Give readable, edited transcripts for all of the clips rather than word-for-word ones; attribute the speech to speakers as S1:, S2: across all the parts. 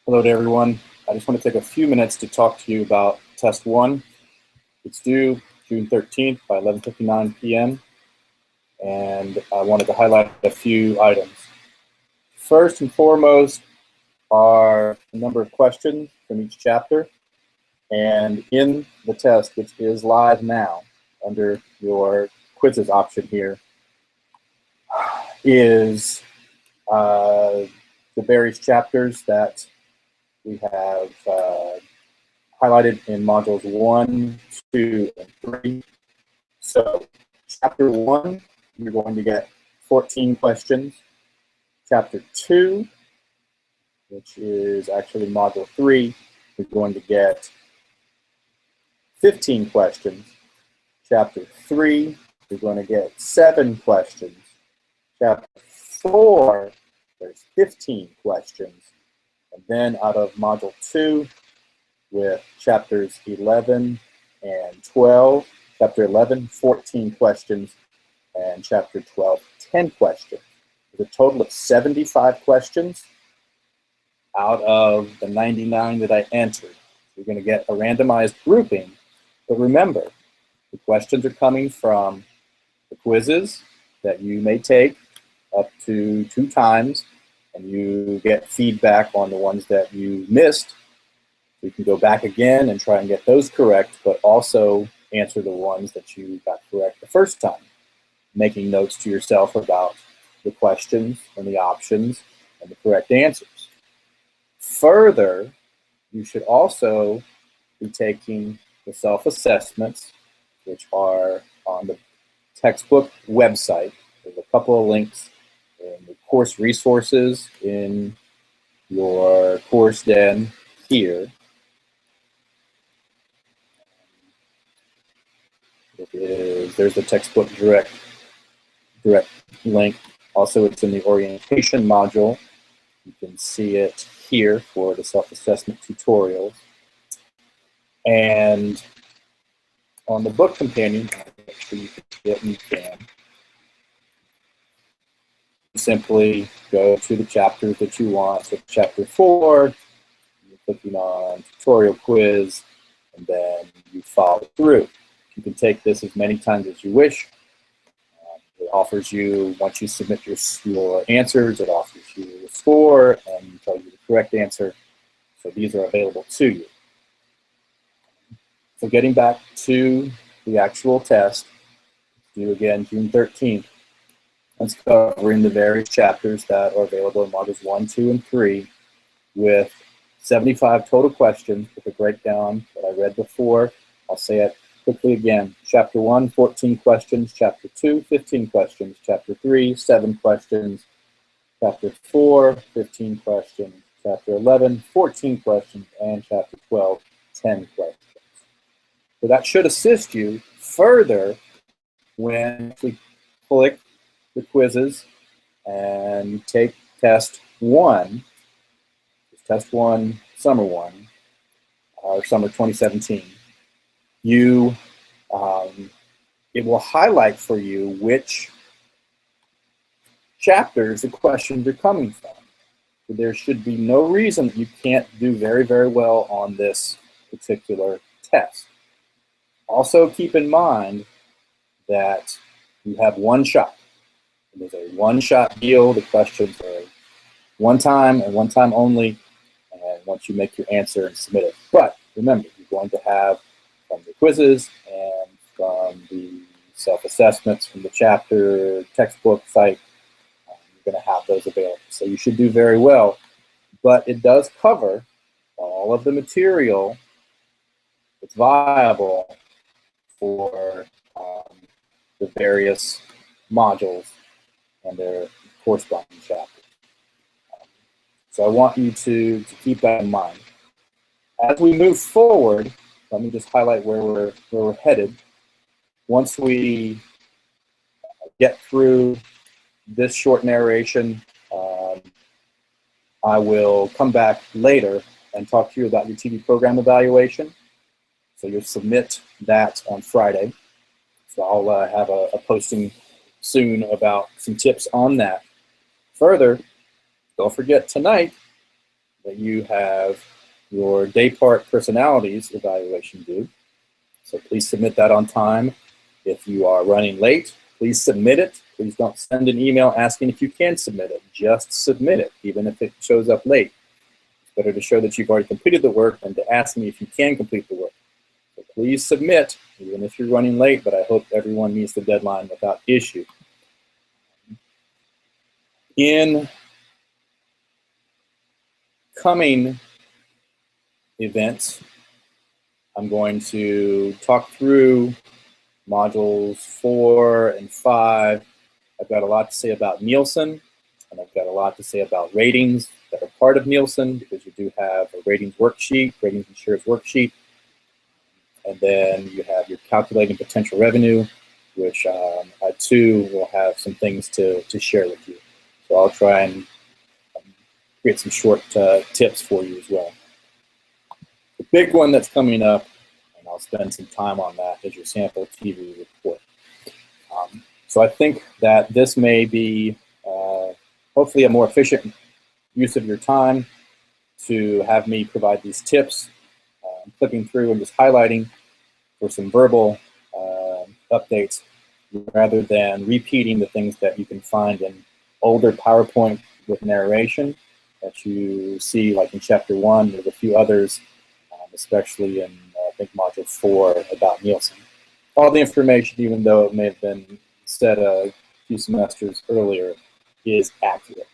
S1: Hello to everyone. I just want to take a few minutes to talk to you about test one. It's due June 13th by 11:59 p.m. and I wanted to highlight a few items. First and foremost are a number of questions from each chapter, and in the test, which is live now under your quizzes option here, is the various chapters that we have highlighted in modules 1, 2, and 3. So chapter 1, you're going to get 14 questions. Chapter 2, which is actually module 3, you're going to get 15 questions. Chapter 3, you're going to get 7 questions. Chapter 4, there's 15 questions. And then out of module 2, with chapters 11 and 12, chapter 11, 14 questions, and chapter 12, 10 questions. There's a total of 75 questions out of the 99 that I entered. You're going to get a randomized grouping, but remember, the questions are coming from the quizzes that you may take up to 2 times, and you get feedback on the ones that you missed. You can go back again and try and get those correct, but also answer the ones that you got correct the first time, making notes to yourself about the questions and the options and the correct answers. Further, you should also be taking the self-assessments, which are on the textbook website. There's a couple of links in the course resources in your course den here. There's the textbook direct link. Also, it's in the orientation module. You can see it here for the self-assessment tutorials. And on the book companion, make sure you can simply go to the chapters that you want. So chapter 4, you're clicking on tutorial quiz, and then you follow through. You can take this as many times as you wish. It offers you, once you submit your answers, it offers you a score and tells you the correct answer. So these are available to you. So getting back to the actual test, due again June 13th, let's cover in the various chapters that are available in modules 1, 2, and 3 with 75 total questions with a breakdown that I read before. I'll say it quickly again. Chapter 1, 14 questions. Chapter 2, 15 questions. Chapter 3, 7 questions. Chapter 4, 15 questions. Chapter 11, 14 questions. And Chapter 12, 10 questions. So that should assist you further when we click the quizzes and take test 1, test 1, summer 1, or summer 2017. It will highlight for you which chapters the questions are coming from. So there should be no reason that you can't do very, very well on this particular test. Also keep in mind that you have one shot. It is a one-shot deal. The questions are one time and one time only, and once you make your answer and submit it. But remember, you're going to have from the quizzes and from the self-assessments from the chapter textbook site, you're going to have those available. So you should do very well. But it does cover all of the material that's viable for the various modules and their corresponding chapters. So I want you to keep that in mind. As we move forward, let me just highlight where we're headed. Once we get through this short narration, I will come back later and talk to you about your TV program evaluation. So you'll submit that on Friday. So I'll have a posting soon about some tips on that. Further, don't forget tonight that you have your day part personalities evaluation due. So please submit that on time. If you are running late, please submit it. Please don't send an email asking if you can submit it. Just submit it, even if it shows up late. It's better to show that you've already completed the work than to ask me if you can complete the work. So please submit, even if you're running late, but I hope everyone meets the deadline without issue. In coming events, I'm going to talk through modules 4 and 5. I've got a lot to say about Nielsen, and I've got a lot to say about ratings that are part of Nielsen, because you do have a ratings worksheet, ratings and shares worksheet, and then you have your calculating potential revenue, which I too will have some things to share with you. So I'll try and create some short tips for you as well. The big one that's coming up, and I'll spend some time on that, is your sample TV report. So I think that this may be hopefully a more efficient use of your time to have me provide these tips, clicking through and just highlighting for some verbal updates, rather than repeating the things that you can find in older PowerPoint with narration that you see, like in Chapter 1. There's a few others, especially in, I think, Module 4 about Nielsen. All the information, even though it may have been said a few semesters earlier, is accurate.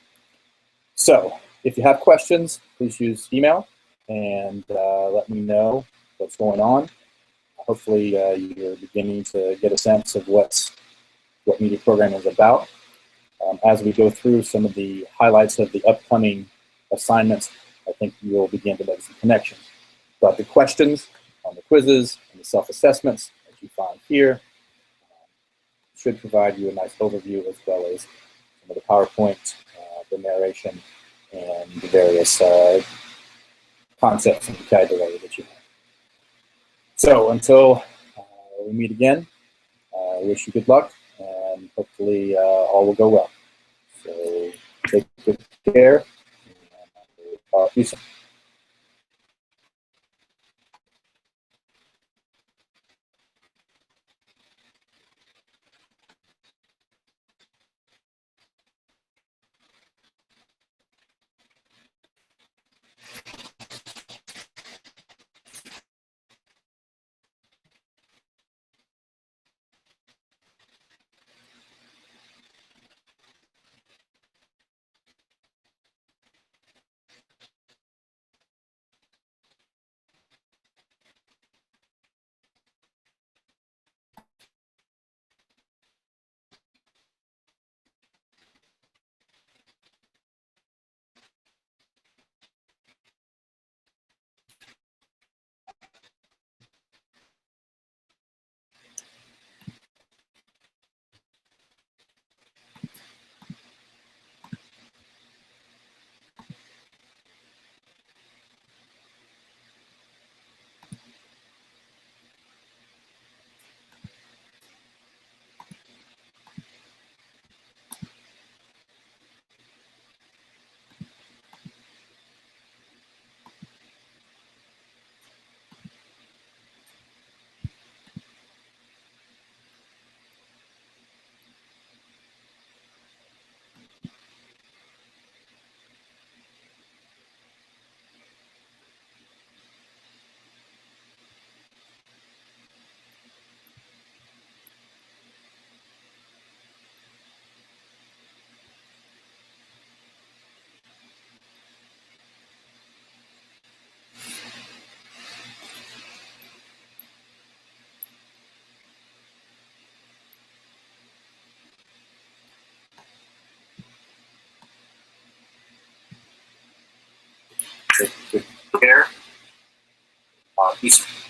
S1: So if you have questions, please use email and let me know what's going on. Hopefully you're beginning to get a sense of what media programming is about. As we go through some of the highlights of the upcoming assignments, I think you'll begin to make some connections. But the questions on the quizzes and the self-assessments that you find here should provide you a nice overview, as well as some of the PowerPoint, the narration, and the various concepts and vocabulary that you have. So until we meet again, I wish you good luck, and hopefully all will go well. So take good care, and talk to you soon. Take good care. Peace.